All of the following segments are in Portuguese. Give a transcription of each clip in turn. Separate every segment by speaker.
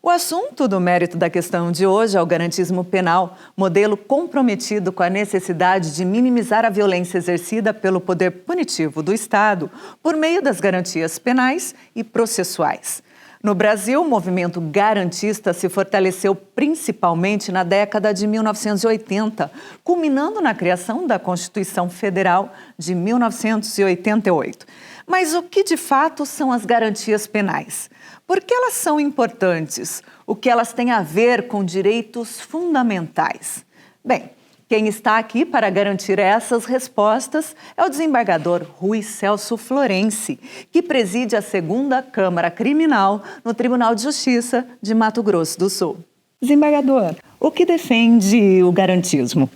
Speaker 1: O assunto do mérito da questão de hoje é o garantismo penal, modelo comprometido com a necessidade de minimizar a violência exercida pelo poder punitivo do Estado por meio das garantias penais e processuais. No Brasil, o movimento garantista se fortaleceu principalmente na década de 1980, culminando na criação da Constituição Federal de 1988. Mas o que de fato são as garantias penais? Por que elas são importantes? O que elas têm a ver com direitos fundamentais? Bem, quem está aqui para garantir essas respostas é o desembargador Rui Celso Florenci, que preside a 2ª Câmara Criminal no Tribunal de Justiça de Mato Grosso do Sul. Desembargador, o que defende o garantismo?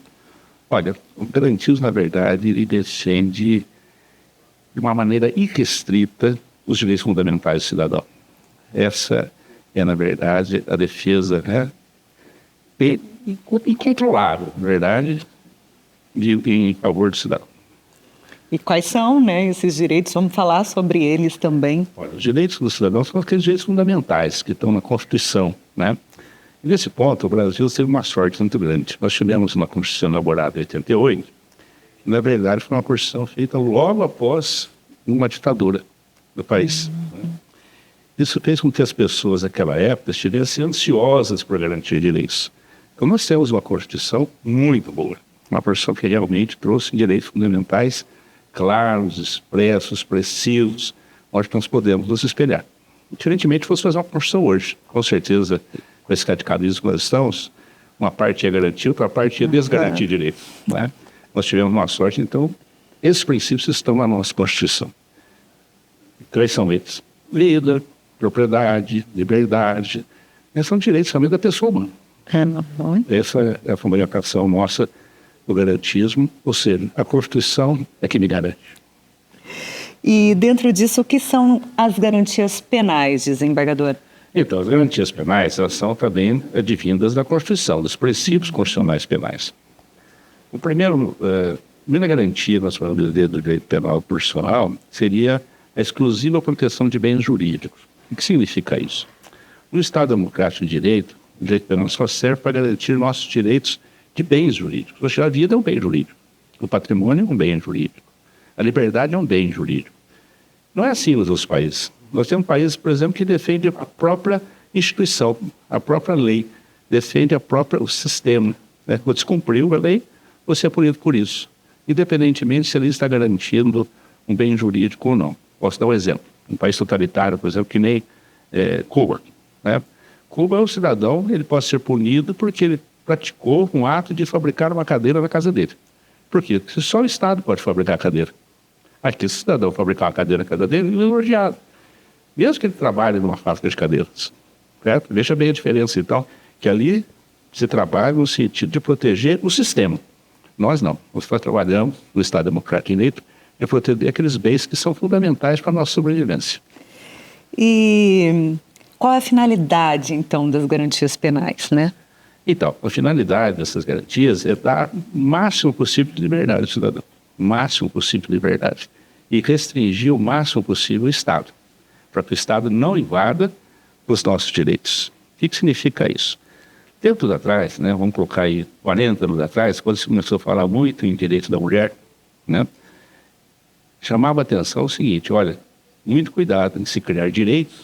Speaker 2: Olha, o garantismo, na verdade, ele defende de uma maneira irrestrita os direitos fundamentais do cidadão. Essa é, na verdade, a defesa, incontrolável, na verdade, em favor do cidadão.
Speaker 1: E quais são, esses direitos? Vamos falar sobre eles também.
Speaker 2: Olha, os direitos do cidadão são aqueles direitos fundamentais que estão na Constituição, E nesse ponto, o Brasil teve uma sorte muito grande. Nós tivemos uma Constituição elaborada em 88, e, na verdade, foi uma Constituição feita logo após uma ditadura do país. Isso fez com que as pessoas naquela época estivessem ansiosas por garantir direitos. Então nós temos uma Constituição muito boa, uma Constituição que realmente trouxe direitos fundamentais claros, expressos, precisos, onde nós podemos nos espelhar. Diferentemente, fosse fazer uma Constituição hoje, com certeza, com esse radicalismo que nós estamos, uma parte ia garantir, outra parte ia desgarantir direitos. Nós tivemos uma sorte, então, esses princípios estão na nossa Constituição. Quais são eles? Vida, propriedade, liberdade, esses são direitos também da pessoa humana. Essa é a fundamentação nossa do garantismo, ou seja, a Constituição é que me garante.
Speaker 1: E dentro disso, o que são as garantias penais, desembargador?
Speaker 2: Então, as garantias penais, elas são também advindas da Constituição, dos princípios constitucionais penais. A primeira garantia, nós falamos do direito penal processual, seria a exclusiva proteção de bens jurídicos. O que significa isso? No Estado Democrático de Direito, o direito penal só serve para garantir nossos direitos de bens jurídicos. Ou seja, a vida é um bem jurídico, o patrimônio é um bem jurídico, a liberdade é um bem jurídico. Não é assim nos outros países. Nós temos países, por exemplo, que defendem a própria instituição, a própria lei, defende o sistema. Quando descumpriu a lei, você é punido por isso, independentemente se ele está garantindo um bem jurídico ou não. Posso dar um exemplo. Um país totalitário, por exemplo, que nem Cuba. Cuba, o cidadão, ele pode ser punido porque ele praticou um ato de fabricar uma cadeira na casa dele. Por quê? Porque só o Estado pode fabricar a cadeira. Aqui, se o cidadão fabricar uma cadeira na casa dele, ele é elogiado. Mesmo que ele trabalhe numa fábrica de cadeiras. Certo? Veja bem a diferença, então, que ali se trabalha no sentido de proteger o sistema. Nós não. Nós trabalhamos no Estado Democrático de Direito para proteger aqueles bens que são fundamentais para a nossa sobrevivência.
Speaker 1: E qual é a finalidade, então, das garantias penais,
Speaker 2: Então, a finalidade dessas garantias é dar o máximo possível de liberdade ao cidadão. O máximo possível de liberdade. E restringir o máximo possível o Estado. Para que o Estado não invada os nossos direitos. O que significa isso? Tempos atrás, vamos colocar aí 40 anos atrás, quando se começou a falar muito em direito da mulher, chamava a atenção o seguinte: olha, muito cuidado em se criar direitos,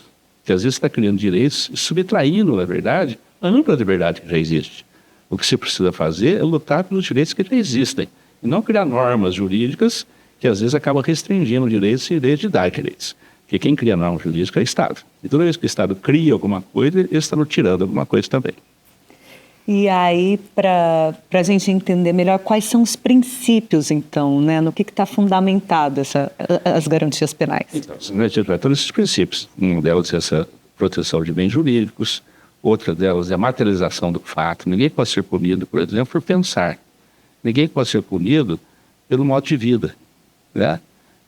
Speaker 2: que às vezes está criando direitos e subtraindo, na verdade, a ampla liberdade que já existe. O que se precisa fazer é lutar pelos direitos que já existem, e não criar normas jurídicas que às vezes acabam restringindo direitos em vez de dar direitos. Porque quem cria norma jurídica é o Estado. E toda vez que o Estado cria alguma coisa, ele está tirando alguma coisa também.
Speaker 1: E aí, para a gente entender melhor, quais são os princípios, então, no que está fundamentado as garantias penais? Então,
Speaker 2: todos esses princípios. Um deles é essa proteção de bens jurídicos, outra delas é a materialização do fato. Ninguém pode ser punido, por exemplo, por pensar. Ninguém pode ser punido pelo modo de vida.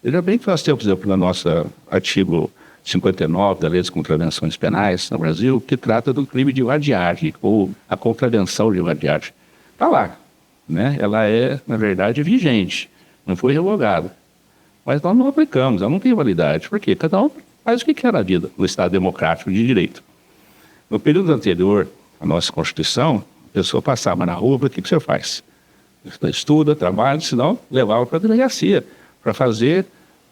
Speaker 2: Veja bem que nós temos, por exemplo, no nosso artigo 59 da Lei de Contravenções Penais no Brasil, que trata do crime de vadiagem, ou a contravenção de vadiagem. Está lá. Ela é, na verdade, vigente, não foi revogada. Mas nós não aplicamos, ela não tem validade. Por quê? Cada um faz o que quer na vida, no Estado Democrático de Direito. No período anterior à nossa Constituição, a pessoa passava na rua, o que você faz? Estuda, trabalha, senão levava para a delegacia para fazer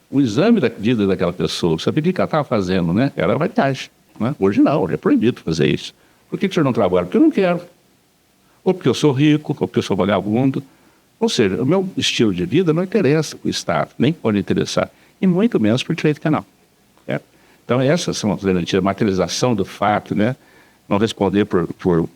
Speaker 2: o exame da vida daquela pessoa. Saber o que ela estava fazendo, né? Era vantagem. Né? Hoje não, hoje é proibido fazer isso. Por que o senhor não trabalha? Porque eu não quero. Ou porque eu sou rico, ou porque eu sou vagabundo. Ou seja, o meu estilo de vida não interessa para o Estado, nem pode interessar. E muito menos para o direito penal. Certo? Então essas são as garantias, a materialização do fato, né? Não responder por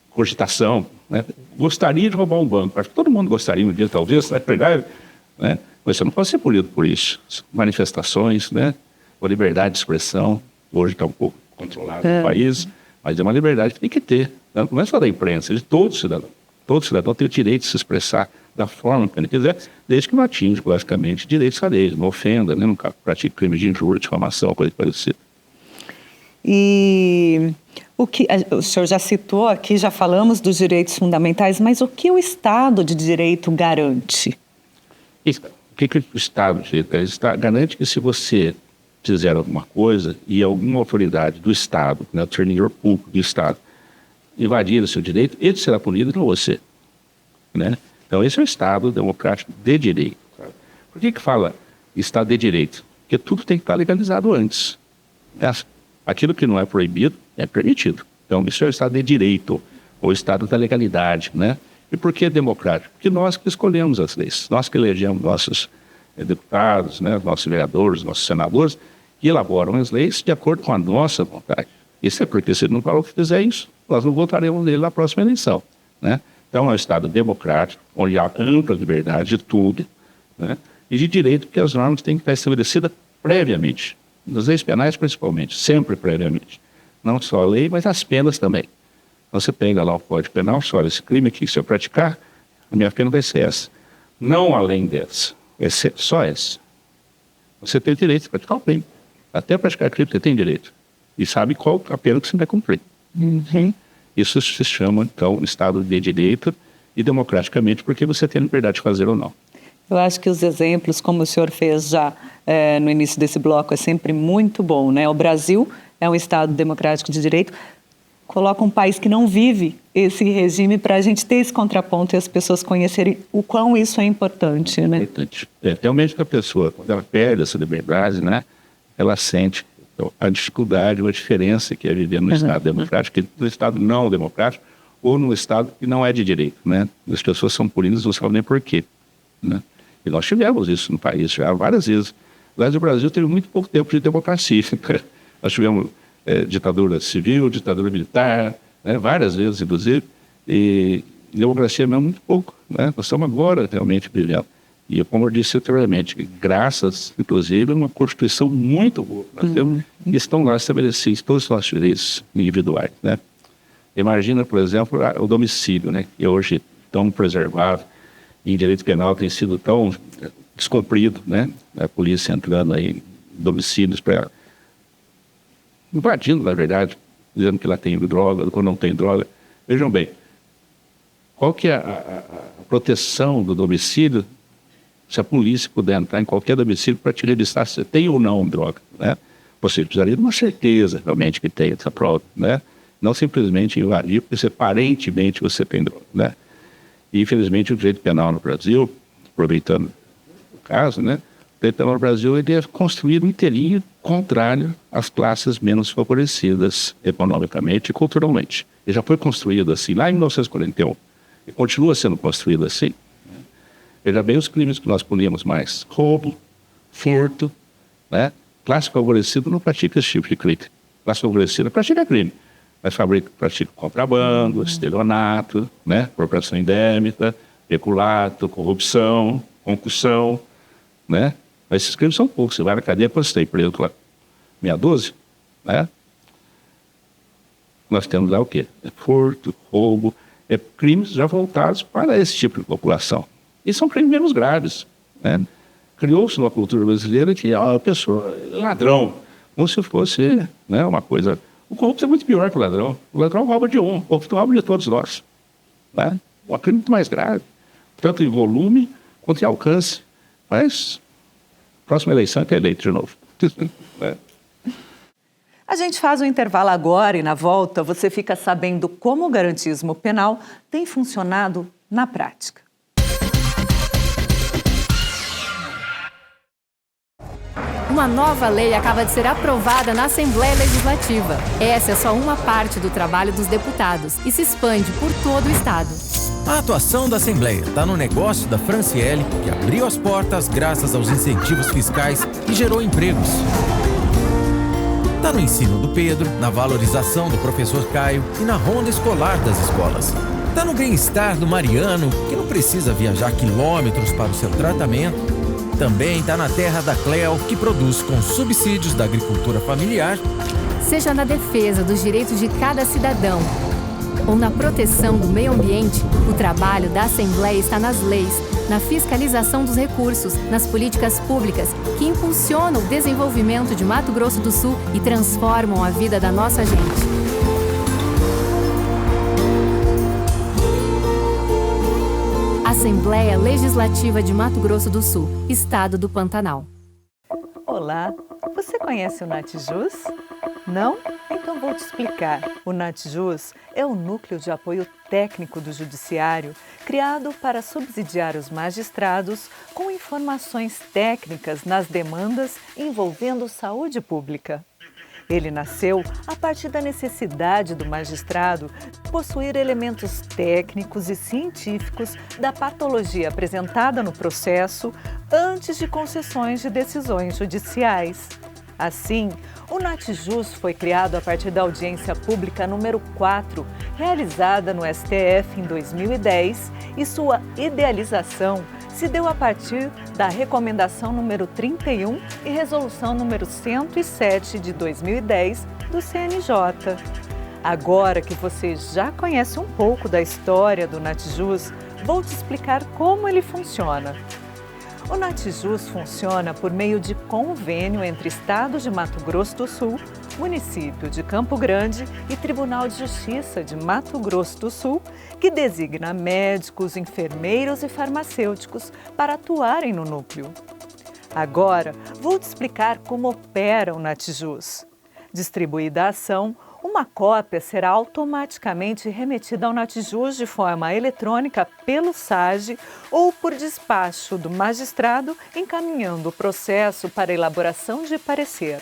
Speaker 2: cogitação. Né? Gostaria de roubar um banco. Acho que todo mundo gostaria um dia, talvez, né? Mas você não pode ser punido por isso. Manifestações, né? A liberdade de expressão, hoje está um pouco controlado no país, mas é uma liberdade que tem que ter. Né? Não é só da imprensa, é de todo cidadão. Todo cidadão tem o direito de se expressar da forma que ele quiser, desde que não atinja, logicamente, direitos alheios, não ofenda, né? Não pratique crime de injúria, difamação, coisa parecida.
Speaker 1: E o senhor já citou aqui, já falamos dos direitos fundamentais, mas o que o Estado de Direito garante?
Speaker 2: O que o Estado de Direito garante? Que se você fizer alguma coisa e alguma autoridade do Estado, né, o servidor público do Estado, invadir o seu direito, ele será punido, não você. Né? Então esse é o Estado democrático de direito. Sabe? Por que fala Estado de direito? Porque tudo tem que estar legalizado antes. Aquilo que não é proibido é permitido. Então isso é o Estado de direito, ou Estado da legalidade. Né? E por que democrático? Porque nós que escolhemos as leis, nós que elegemos nossos deputados, né, nossos vereadores, nossos senadores, que elaboram as leis de acordo com a nossa vontade. Isso é porque se ele não fizer isso, nós não votaremos nele na próxima eleição. Né? Então é um Estado democrático, onde há ampla liberdade de tudo, né? E de direito, porque as normas têm que estar estabelecidas previamente, nas leis penais principalmente, sempre previamente. Não só a lei, mas as penas também. Então você pega lá o Código Penal, olha, esse crime aqui, se eu praticar, a minha pena vai ser essa. Não além dessa, vai ser só essa. Você tem direito de praticar o crime. Até praticar crime você tem direito. E sabe qual a pena que você vai cumprir. Uhum. Isso se chama, então, Estado de Direito e democraticamente, porque você tem a liberdade de fazer ou não.
Speaker 1: Eu acho que os exemplos, como o senhor fez já no início desse bloco, é sempre muito bom, né? O Brasil é um Estado democrático de direito, coloca um país que não vive esse regime para a gente ter esse contraponto e as pessoas conhecerem o quão isso é importante, né?
Speaker 2: Importante. Realmente a pessoa, quando ela perde essa liberdade, né, ela sente a dificuldade ou a diferença que é viver no Estado democrático, que no Estado não democrático, ou no Estado que não é de direito, né? As pessoas são punidas, não sabem nem por quê, né? E nós tivemos isso no país já várias vezes. Mas o Brasil teve muito pouco tempo de democracia. Nós tivemos ditadura civil, ditadura militar, né? Várias vezes, inclusive, e democracia mesmo muito pouco, né? Nós estamos agora realmente vivendo. E como eu disse anteriormente, graças, inclusive, a uma Constituição muito boa. Nós temos, e estão lá estabelecidos todos os nossos direitos individuais, né? Imagina, por exemplo, o domicílio, né? Que hoje tão preservado, e em direito penal tem sido tão descumprido, né? A polícia entrando aí em domicílios para... invadindo, na verdade, dizendo que lá tem droga, quando não tem droga. Vejam bem, qual que é a proteção do domicílio se a polícia puder entrar em qualquer domicílio para te registrar se tem ou não droga, né? Você precisaria de uma certeza realmente que tem essa prova, né? Não simplesmente invadir, porque aparentemente você tem droga, né? E, infelizmente, o direito penal no Brasil, aproveitando o caso, né? O direito penal no Brasil ele é construído inteirinho contrário às classes menos favorecidas economicamente e culturalmente. Ele já foi construído assim lá em 1941 e continua sendo construído assim. Veja bem os crimes que nós puníamos mais. Roubo, furto, né? Classe favorecida não pratica esse tipo de crime. Classe favorecida pratica crime. Mas pratica contrabando, estelionato, né? Apropriação indébita, peculato, corrupção, concussão, né? Mas esses crimes são poucos. Você vai na cadeia, quando você tem preso lá, meia dúzia, né? Nós temos lá o quê? Furto, roubo, crimes já voltados para esse tipo de população. E são crimes menos graves, né? Criou-se numa cultura brasileira que a pessoa é ladrão, como se fosse, né, uma coisa... O corrupto é muito pior que o ladrão. O ladrão rouba de um, o corrupto rouba de todos nós, né? Um crime muito mais grave, tanto em volume quanto em alcance. Mas, próxima eleição é eleito de novo.
Speaker 1: A gente faz um intervalo agora e na volta você fica sabendo como o garantismo penal tem funcionado na prática.
Speaker 3: Uma nova lei acaba de ser aprovada na Assembleia Legislativa. Essa é só uma parte do trabalho dos deputados e se expande por todo o Estado.
Speaker 4: A atuação da Assembleia está no negócio da Franciele, que abriu as portas graças aos incentivos fiscais e gerou empregos. Está no ensino do Pedro, na valorização do professor Caio e na ronda escolar das escolas. Está no bem-estar do Mariano, que não precisa viajar quilômetros para o seu tratamento. Também está na terra da Cleo, que produz com subsídios da agricultura familiar.
Speaker 3: Seja na defesa dos direitos de cada cidadão ou na proteção do meio ambiente, o trabalho da Assembleia está nas leis, na fiscalização dos recursos, nas políticas públicas que impulsionam o desenvolvimento de Mato Grosso do Sul e transformam a vida da nossa gente. Assembleia Legislativa de Mato Grosso do Sul, Estado do Pantanal.
Speaker 1: Olá, você conhece o Natjus? Não? Então vou te explicar. O Natjus é o Núcleo de Apoio Técnico do Judiciário, criado para subsidiar os magistrados com informações técnicas nas demandas envolvendo saúde pública. Ele nasceu a partir da necessidade do magistrado possuir elementos técnicos e científicos da patologia apresentada no processo antes de concessões de decisões judiciais. Assim, o Natjus foi criado a partir da audiência pública número 4, realizada no STF em 2010, e sua idealização se deu a partir da recomendação número 31 e resolução número 107 de 2010 do CNJ. Agora que você já conhece um pouco da história do Natjus, vou te explicar como ele funciona. O Natjus funciona por meio de convênio entre Estado de Mato Grosso do Sul, município de Campo Grande e Tribunal de Justiça de Mato Grosso do Sul, que designa médicos, enfermeiros e farmacêuticos para atuarem no núcleo. Agora, vou te explicar como opera o Natjus. Distribuída a ação, uma cópia será automaticamente remetida ao Natjus de forma eletrônica pelo SAGE ou por despacho do magistrado, encaminhando o processo para elaboração de parecer.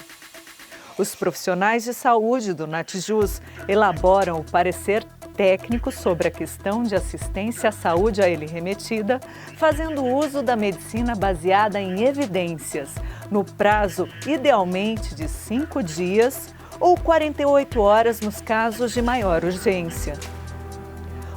Speaker 1: Os profissionais de saúde do Natjus elaboram o parecer técnico sobre a questão de assistência à saúde a ele remetida, fazendo uso da medicina baseada em evidências, no prazo idealmente de 5 dias ou 48 horas nos casos de maior urgência.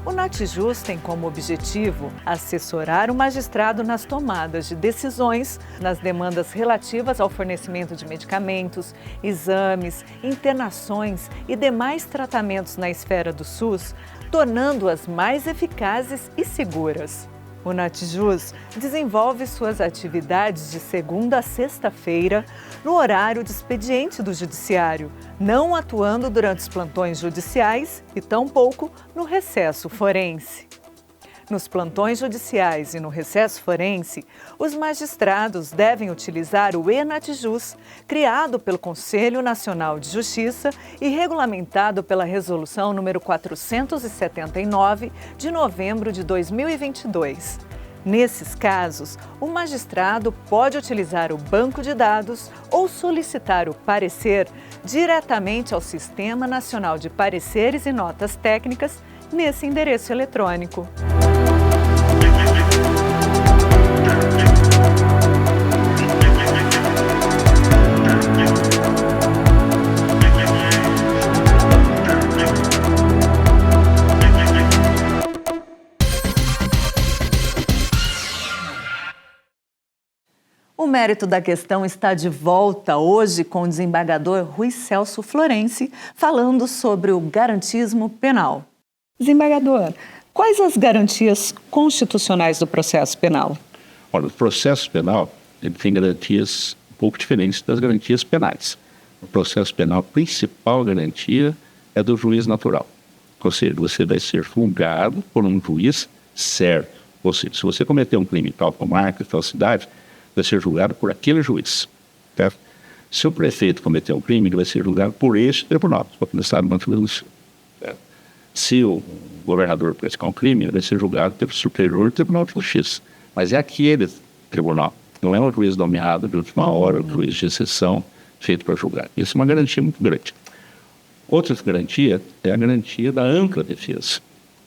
Speaker 1: O Natjus tem como objetivo assessorar o magistrado nas tomadas de decisões, nas demandas relativas ao fornecimento de medicamentos, exames, internações e demais tratamentos na esfera do SUS, tornando-as mais eficazes e seguras. O Natjus desenvolve suas atividades de segunda a sexta-feira no horário de expediente do Judiciário, não atuando durante os plantões judiciais e tampouco no recesso forense. Nos plantões judiciais e no recesso forense, os magistrados devem utilizar o e-Natjus, criado pelo Conselho Nacional de Justiça e regulamentado pela Resolução número 479, de novembro de 2022. Nesses casos, o magistrado pode utilizar o banco de dados ou solicitar o parecer diretamente ao Sistema Nacional de Pareceres e Notas Técnicas nesse endereço eletrônico. O mérito da questão está de volta hoje com o desembargador Rui Celso Florenci, falando sobre o garantismo penal. Desembargador, quais as garantias constitucionais do processo penal?
Speaker 2: Olha, o processo penal ele tem garantias um pouco diferentes das garantias penais. O processo penal, a principal garantia é do juiz natural. Ou seja, você vai ser julgado por um juiz certo. Ou seja, se você cometer um crime em tal comarca, em tal cidade, vai ser julgado por aquele juiz. Certo? Se o prefeito cometer um crime, ele vai ser julgado por este tribunal, porque no estado do Mato Grosso. Se o governador praticar um crime, ele vai ser julgado pelo Superior Tribunal de Justiça. Mas é aquele tribunal, não é um juiz nomeado de última hora, um juiz de exceção feito para julgar. Isso é uma garantia muito grande. Outra garantia é a garantia da ampla defesa.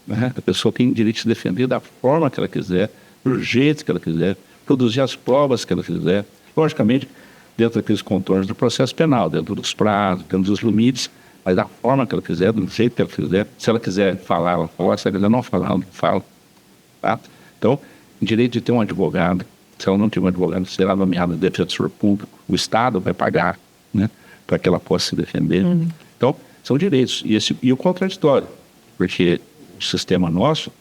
Speaker 2: Né? A pessoa tem direito de se defender da forma que ela quiser, do jeito que ela quiser, produzir as provas que ela quiser, logicamente, dentro daqueles contornos do processo penal, dentro dos prazos, dentro dos limites, mas da forma que ela quiser, do jeito que ela quiser. Se ela quiser falar, ela fala. Se ela quiser não falar, ela não fala. Tá? Então, direito de ter um advogado. Se ela não tiver um advogado, será nomeado defensor público. O Estado vai pagar, né, para que ela possa se defender. Então, são direitos. E o contraditório, porque o sistema nosso,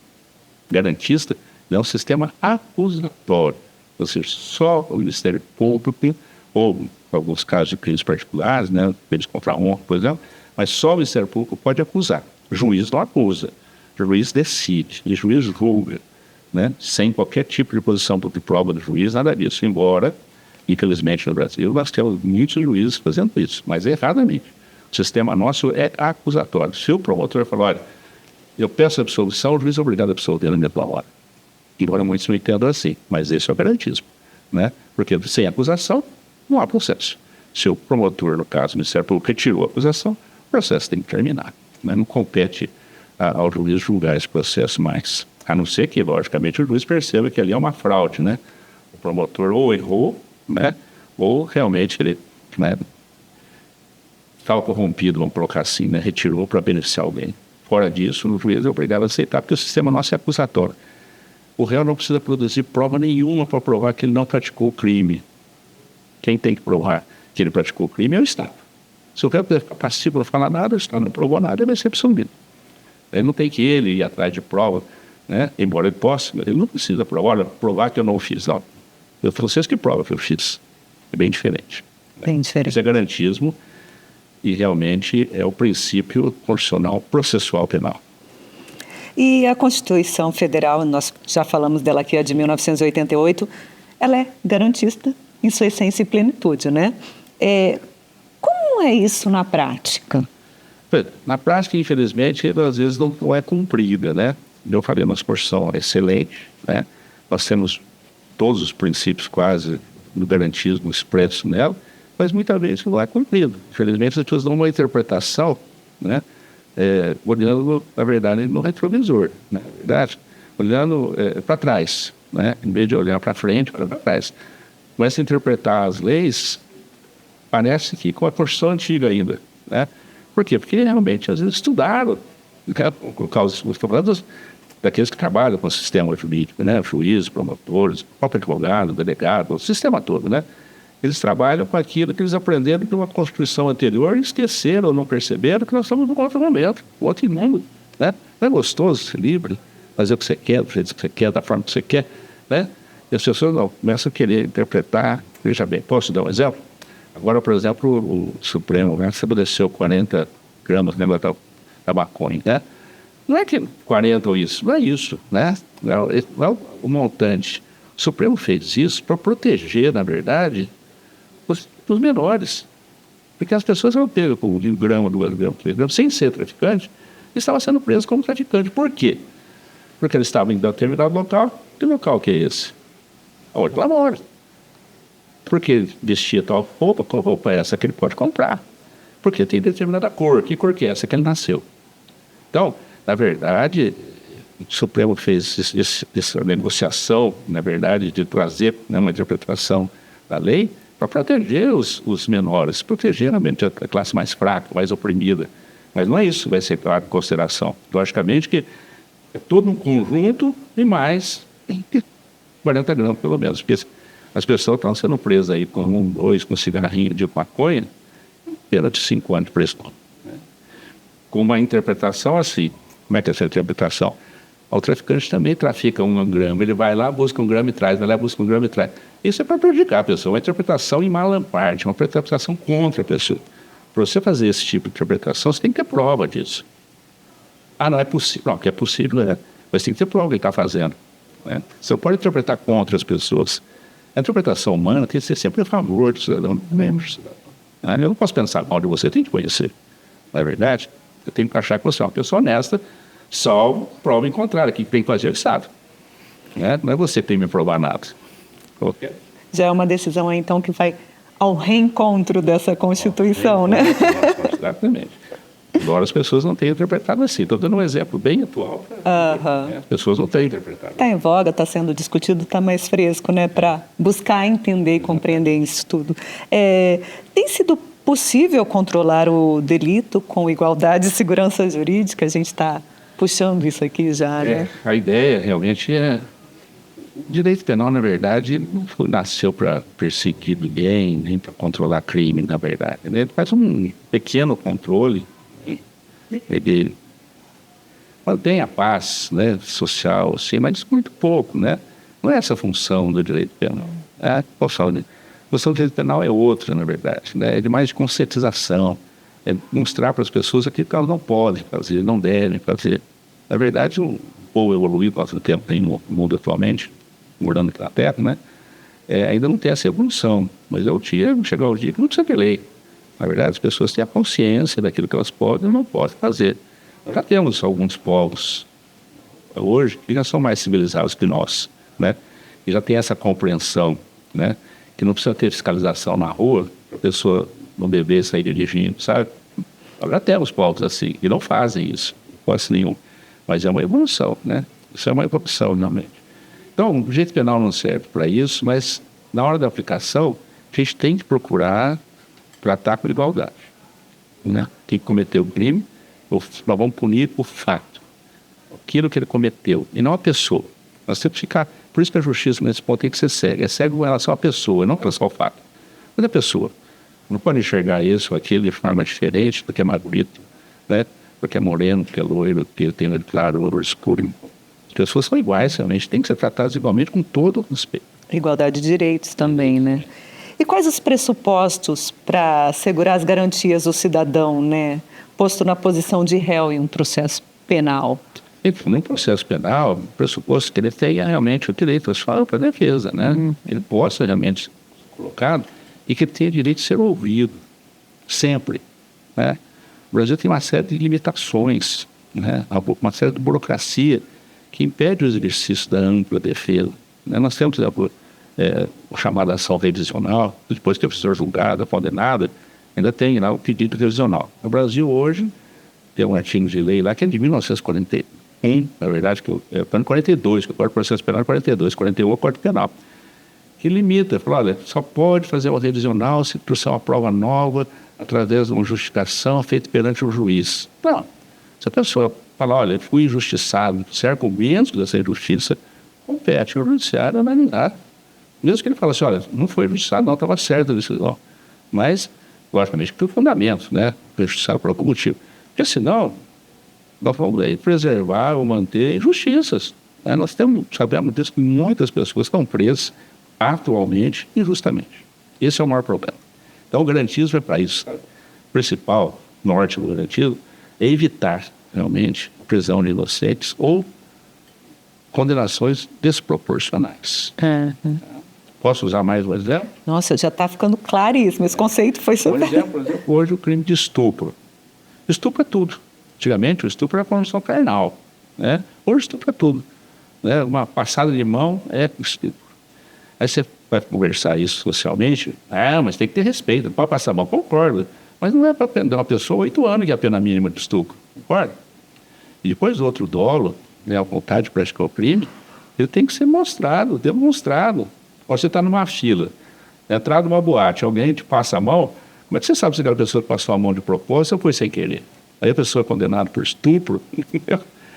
Speaker 2: garantista, é um sistema acusatório. Ou seja, só o Ministério Público, ou em alguns casos de crimes particulares, né, crimes contra a honra, por exemplo, mas só o Ministério Público pode acusar. O juiz não acusa, o juiz decide, e o juiz julga, né, sem qualquer tipo de posição de prova do juiz, nada disso. Embora, infelizmente, no Brasil, nós temos muitos juízes fazendo isso, mas erradamente. O sistema nosso é acusatório. Se o promotor falar, olha, eu peço absolvição, o juiz é obrigado a absolver na mesma hora. Embora muitos não entendam assim, mas esse é o garantismo, né? Porque sem acusação, não há processo. Se o promotor, no caso, o Ministério Público, retirou a acusação, o processo tem que terminar. Né? Não compete ao juiz julgar esse processo mais. A não ser que, logicamente, o juiz perceba que ali é uma fraude, né? O promotor ou errou, né? Ou realmente ele, né, estava corrompido, vamos colocar assim, né? Retirou para beneficiar alguém. Fora disso, o juiz é obrigado a aceitar, porque o sistema nosso é acusatório. O réu não precisa produzir prova nenhuma para provar que ele não praticou o crime. Quem tem que provar que ele praticou o crime é o Estado. Se o réu ficar passivo, não falar nada, o Estado não provou nada, ele vai ser absolvido. Ele não tem que ele ir atrás de prova, né? Embora ele possa, ele não precisa provar que eu não o fiz. Não. Eu vocês que provam que eu fiz. É bem diferente.
Speaker 1: Bem diferente.
Speaker 2: Isso é garantismo e realmente é o princípio constitucional processual penal.
Speaker 1: E a Constituição Federal, nós já falamos dela aqui, a de 1988, ela é garantista em sua essência e plenitude, né? Como é isso na prática?
Speaker 2: Na prática, infelizmente, às vezes não é cumprida, né? Eu falei, nossa Constituição é excelente, né? Nós temos todos os princípios quase do garantismo expresso nela, mas muitas vezes não é cumprido. Infelizmente, as pessoas dão uma interpretação, né? Olhando, na verdade, no retrovisor, né? Na verdade, olhando para trás, né? Em vez de olhar para frente, para trás. Começa a interpretar as leis, parece que com a Constituição antiga ainda, né? Por quê? Porque realmente, às vezes, estudaram, daqueles que trabalham com o sistema jurídico, né? Juízes, promotores, próprio advogado, delegado, o sistema todo, né? Eles trabalham com aquilo que eles aprenderam de uma Constituição anterior e esqueceram ou não perceberam que nós estamos num outro momento, outro mundo, né? Não é gostoso ser livre, fazer o que você quer, do jeito que você quer, da forma que você quer, né? E as pessoas não começam a querer interpretar. Veja bem, posso dar um exemplo? Agora, por exemplo, o Supremo, né, estabeleceu 40 gramas, né, da maconha, né? Não é que 40 ou isso, não é isso, né? Não é o montante. O Supremo fez isso para proteger, na verdade, os menores. Porque as pessoas eram pegas com 1 grama, 2 gramas, 3 gramas, sem ser traficante, e estavam sendo presos como traficante. Por quê? Porque eles estavam em determinado local. Que local que é esse? Onde ela mora. Porque vestia tal roupa, qual roupa é essa que ele pode comprar? Porque tem determinada cor. Que cor que é essa que ele nasceu? Então, na verdade, o Supremo fez essa negociação, na verdade, de trazer, né, uma interpretação da lei para proteger os menores, proteger realmente a classe mais fraca, mais oprimida. Mas não é isso que vai ser claro em consideração. Logicamente que é todo um conjunto e mais 40 gramas, pelo menos. Porque as pessoas estão sendo presas aí com 1, 2, com cigarrinho de maconha, pena de 5 anos de preso. Com uma interpretação assim. Como é que é essa interpretação? O traficante também trafica 1 grama. Ele vai lá, busca 1 grama e traz, vai lá, busca 1 grama e traz. Isso é para prejudicar a pessoa. Uma interpretação em malamparte, uma interpretação contra a pessoa. Para você fazer esse tipo de interpretação, você tem que ter prova disso. Ah, não é possível. Não, que é possível, mas tem que ter prova que ele está fazendo. Né? Você não pode interpretar contra as pessoas. A interpretação humana tem que ser sempre a favor do cidadão. Eu não posso pensar mal de você, eu tenho que conhecer. Não é verdade? Eu tenho que achar que você é uma pessoa honesta, só prova em contrário. Quem tem que fazer, ele sabe. Não é você que tem que me provar nada. Okay?
Speaker 1: Já é uma decisão, então, que vai ao reencontro dessa Constituição, né?
Speaker 2: Exatamente. Embora as pessoas não tenham interpretado assim. Estou dando um exemplo bem atual. As pessoas não têm interpretado.
Speaker 1: Está em voga, está sendo discutido, está mais fresco, né? Para buscar entender e compreender isso tudo. Tem sido possível controlar o delito com igualdade e segurança jurídica? A gente está puxando isso aqui já, né?
Speaker 2: A ideia realmente é... O direito penal, na verdade, não nasceu para perseguir ninguém, nem para controlar crime, na verdade. Ele faz um pequeno controle, ele mantém a paz, né, social, assim, mas muito pouco, né? Não é essa a função do direito penal. A função do direito penal é outra, na verdade, né? É de mais de conscientização, é mostrar para as pessoas aquilo que elas não podem fazer, não devem fazer. Na verdade, o povo evoluído ao nosso tempo tem no mundo atualmente, morando aqui na Terra, né? Ainda não tem essa evolução, mas chegar o dia que não precisa ter lei. Na verdade, as pessoas têm a consciência daquilo que elas podem e não podem fazer. Já temos alguns povos hoje que já são mais civilizados que nós, né? E já tem essa compreensão, né? Que não precisa ter fiscalização na rua para a pessoa não beber, sair dirigindo, sabe? Nós já temos povos assim, que não fazem isso, quase nenhum. Mas é uma evolução, né? Isso é uma evolução, realmente. Então, o direito penal não serve para isso, mas na hora da aplicação, a gente tem que procurar tratar com igualdade, né? Quem cometeu o crime, nós vamos punir o fato, aquilo que ele cometeu, e não a pessoa. Nós temos que ficar... Por isso que a justiça, nesse ponto, tem que ser cega. É cego com relação à pessoa, não só ao fato. Mas a pessoa não pode enxergar isso ou aquilo de forma diferente, porque é mais bonito, né? Porque é moreno, porque é loiro, porque tem olho claro, olho escuro. As pessoas são iguais, realmente, tem que ser tratadas igualmente com todo o respeito.
Speaker 1: Igualdade de direitos também, né? E quais os pressupostos para assegurar as garantias do cidadão, né? Posto na posição de réu em um processo penal?
Speaker 2: No processo penal, o pressuposto que ele tenha realmente o direito à sua ampla defesa, né? Ele possa realmente ser colocado e que ele tenha direito de ser ouvido, sempre, né? O Brasil tem uma série de limitações, né? Uma série de burocracia que impede o exercício da ampla defesa, né? Nós temos a chamada ação revisional, depois que a pessoa julgada, condenada, ainda tem lá o pedido revisional. No Brasil, hoje, tem um artigo de lei lá que é de 1941, na verdade, que é ano 42, que o Código de Processo Penal é 42, 41 é o Código Penal, que limita, fala, olha, só pode fazer uma revisional se trouxer uma prova nova através de uma justificação feita perante o juiz. Não, se a pessoa fala, olha, fui injustiçado, se há argumentos dessa injustiça, compete ao judiciário analisar. Mesmo que ele fale assim, olha, não foi injustiçado, não, estava certo isso, não. Mas, logicamente, tem fundamento, né? Injustiçado por algum motivo. Porque senão, nós vamos preservar ou manter injustiças, né? Nós sabemos disso que muitas pessoas estão presas atualmente injustamente. Esse é o maior problema. Então, o garantismo é para isso. O principal norte do garantismo é evitar, realmente, a prisão de inocentes ou condenações desproporcionais. Posso usar mais um exemplo?
Speaker 1: Nossa, já está ficando claríssimo. Esse conceito foi super...
Speaker 2: Por exemplo, hoje o crime de estupro. Estupro é tudo. Antigamente, o estupro era a condição carnal, né? Hoje, estupro é tudo, né? Uma passada de mão é estupro. Aí você vai conversar isso socialmente, mas tem que ter respeito, não pode passar a mão, concordo. Mas não é para prender uma pessoa 8 anos que é a pena mínima de estupro, concorda? E depois do outro dolo, né, a vontade de praticar o crime, ele tem que ser mostrado, demonstrado. Você está numa fila, entrar numa boate, alguém te passa a mão, como é que você sabe se aquela pessoa passou a mão de propósito ou foi sem querer? Aí a pessoa é condenada por estupro,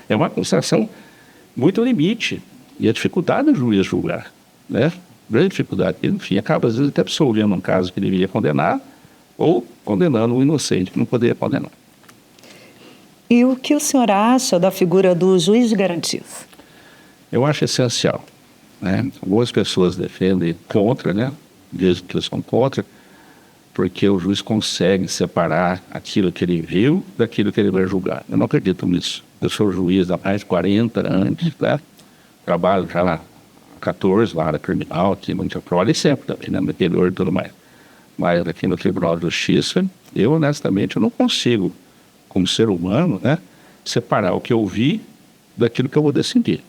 Speaker 2: é uma consideração muito limite. E a dificuldade do juiz julgar, né? Grande dificuldade. Enfim, acaba às vezes até absolvendo um caso que deveria condenar ou condenando um inocente que não poderia condenar.
Speaker 1: E o que o senhor acha da figura do juiz de garantias?
Speaker 2: Eu acho essencial, né? Algumas pessoas defendem contra, né? Dizem que eles são contra, porque o juiz consegue separar aquilo que ele viu daquilo que ele vai julgar. Eu não acredito nisso. Eu sou juiz há mais de 40 anos, né? Trabalho já há 14 lá na área criminal, tinha muita prova e sempre também, né? No interior e tudo mais. mas aqui no Tribunal de Justiça, eu honestamente eu não consigo, como ser humano, né, separar o que eu vi daquilo que eu vou decidir.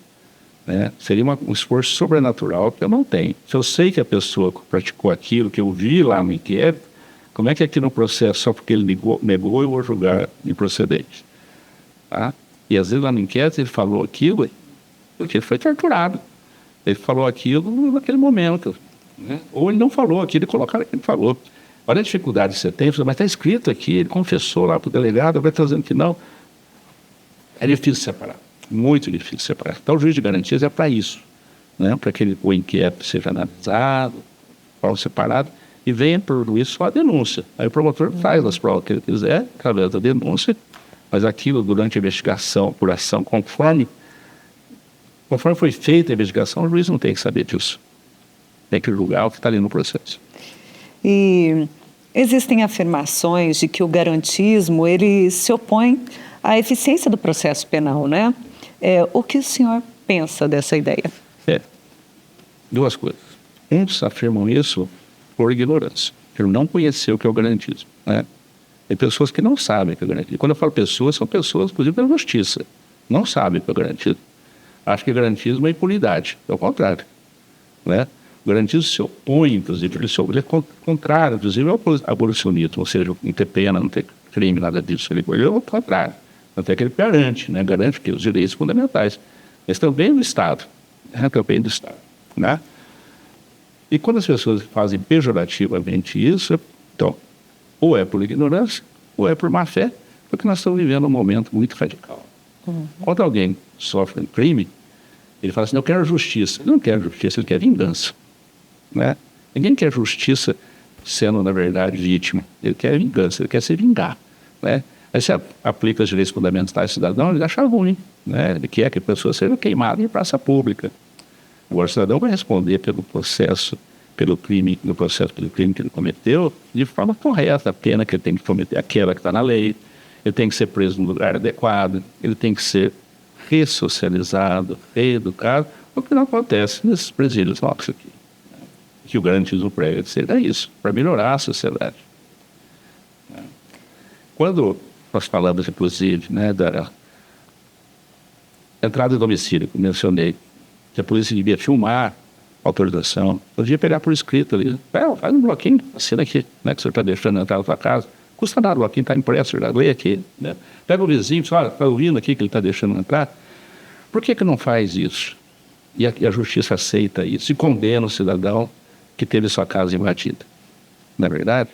Speaker 2: Né? Seria um esforço sobrenatural que eu não tenho. Se eu sei que a pessoa praticou aquilo que eu vi lá no inquérito, como é que aqui no processo, só porque ele negou eu vou julgar improcedente? Tá? E às vezes lá no inquérito ele falou aquilo porque ele foi torturado. Ele falou aquilo naquele momento. Né? Ou ele não falou aquilo e colocaram que ele falou. Olha a dificuldade que você tem, mas está escrito aqui, ele confessou lá para o delegado, vai estar dizendo que não. É difícil separar, muito difícil separar. Então o juiz de garantias é para isso, né? Para que o inquérito seja analisado, prova separado, e venha por isso só a denúncia. Aí o promotor faz as provas que ele quiser, através da denúncia, mas aquilo durante a investigação, apuração, conforme foi feita a investigação, o juiz não tem que saber disso. Tem que julgar o que está ali no processo.
Speaker 1: E existem afirmações de que o garantismo ele se opõe à eficiência do processo penal, né? O que o senhor pensa dessa ideia?
Speaker 2: Duas coisas. Uns afirmam isso por ignorância, por não conhecer o que é o garantismo. Né? Tem pessoas que não sabem o que é o garantismo. Quando eu falo pessoas, são pessoas, inclusive, pela justiça. Não sabem o que é o garantismo. Acham que o garantismo é impunidade. É o contrário. Né? O garantismo se opõe, inclusive, ele é contrário, inclusive, ao abolicionismo, ou seja, não ter pena, não ter crime, nada disso. Ele é o contrário. Até que ele garante, né? Garante que os direitos fundamentais. Mas também do Estado. Também do Estado. Né? E quando as pessoas fazem pejorativamente isso, então, ou é por ignorância, ou é por má fé, porque nós estamos vivendo um momento muito radical. Quando alguém sofre um crime, ele fala assim, eu quero justiça. Ele não quer justiça, ele quer vingança. Né? Ninguém quer justiça sendo, na verdade, vítima. Ele quer vingança, ele quer se vingar. Né? Aí você aplica os direitos fundamentais do cidadão, ele acha ruim. Né? Ele quer que a pessoa seja queimada em praça pública. Agora, o cidadão vai responder pelo processo, pelo crime que ele cometeu, de forma correta. A pena que ele tem que cometer, aquela que está na lei. Ele tem que ser preso no lugar adequado. Ele tem que ser ressocializado, reeducado. O que não acontece nesses presídios nossos aqui. Que o garantismo prega é isso, para melhorar a sociedade. Quando nós falamos, inclusive, né, da entrada em domicílio, que eu mencionei, que a polícia devia filmar a autorização, podia pegar por escrito ali, faz um bloquinho, assina aqui, né, que o senhor está deixando entrar na sua casa, custa nada, o bloquinho está impresso, lê aqui, né? Pega o vizinho, olha, está ouvindo aqui que ele está deixando entrar, por que não faz isso? E a justiça aceita isso e condena o cidadão que teve sua casa invadida. Não é verdade?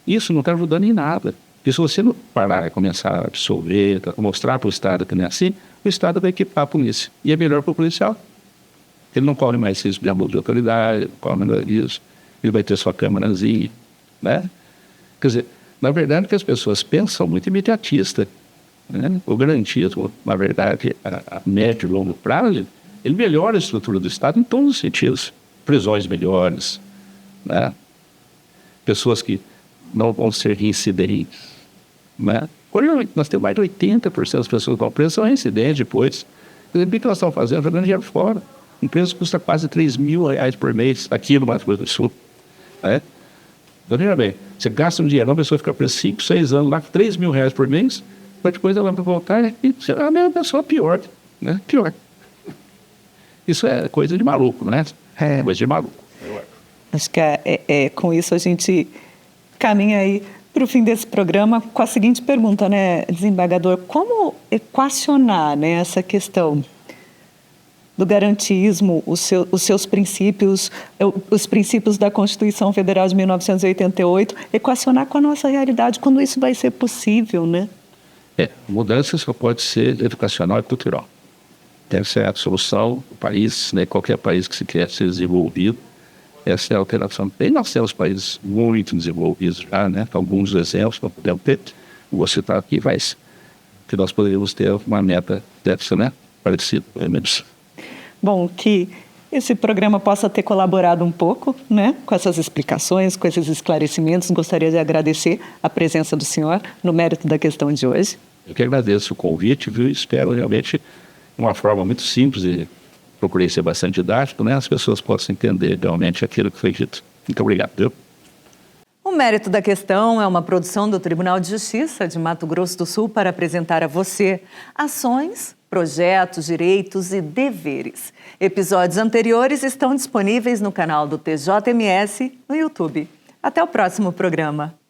Speaker 2: Isso não está ajudando em nada. Porque se você não parar e começar a absolver, mostrar para o Estado que não é assim, o Estado vai equipar a polícia. E é melhor para o policial. Ele não corre mais risco de abuso de autoridade, não corre mais isso. Ele vai ter sua câmerazinha. Né? Quer dizer, na verdade, o que as pessoas pensam são muito imediatistas. Né? O garantismo, na verdade, a médio e longo prazo, ele melhora a estrutura do Estado em todos os sentidos. Prisões melhores, né? Pessoas que não vão ser reincidentes. Né? Nós temos mais de 80% das pessoas que vão presas são reincidentes depois. O que nós estamos fazendo? Jogando dinheiro fora. Um preso custa quase R$3.000 por mês aqui no Mato Grosso do Sul. Né? Então, veja bem, você gasta um dinheiro, a pessoa fica presa 5, 6 anos lá, com R$3.000 por mês, mas depois ela vai voltar e a mesma pessoa pior. Né? Pior. Isso é coisa de maluco, não é? É coisa de maluco.
Speaker 1: Acho que com isso a gente caminha aí para o fim desse programa com a seguinte pergunta, né, desembargador? Como equacionar, né, essa questão do garantismo, os seus princípios, os princípios da Constituição Federal de 1988, equacionar com a nossa realidade, quando isso vai ser possível, né?
Speaker 2: Mudança só pode ser educacional e cultural. Essa é a solução do país, né? Qualquer país que se quer ser desenvolvido, essa é a alteração. E nós temos países muito desenvolvidos já, né? Alguns exemplos que podemos ter, vou citar aqui, mas que nós poderíamos ter uma meta dessa, né? Parecida, pelo menos.
Speaker 1: Bom, que esse programa possa ter colaborado um pouco, né? Com essas explicações, com esses esclarecimentos. Gostaria de agradecer a presença do senhor no mérito da questão de hoje.
Speaker 2: Eu que agradeço o convite, viu? Espero realmente uma forma muito simples e procurei ser bastante didático, né? As pessoas possam entender realmente aquilo que foi dito. Muito obrigado, viu?
Speaker 1: O Mérito da Questão é uma produção do Tribunal de Justiça de Mato Grosso do Sul para apresentar a você ações, projetos, direitos e deveres. Episódios anteriores estão disponíveis no canal do TJMS no YouTube. Até o próximo programa.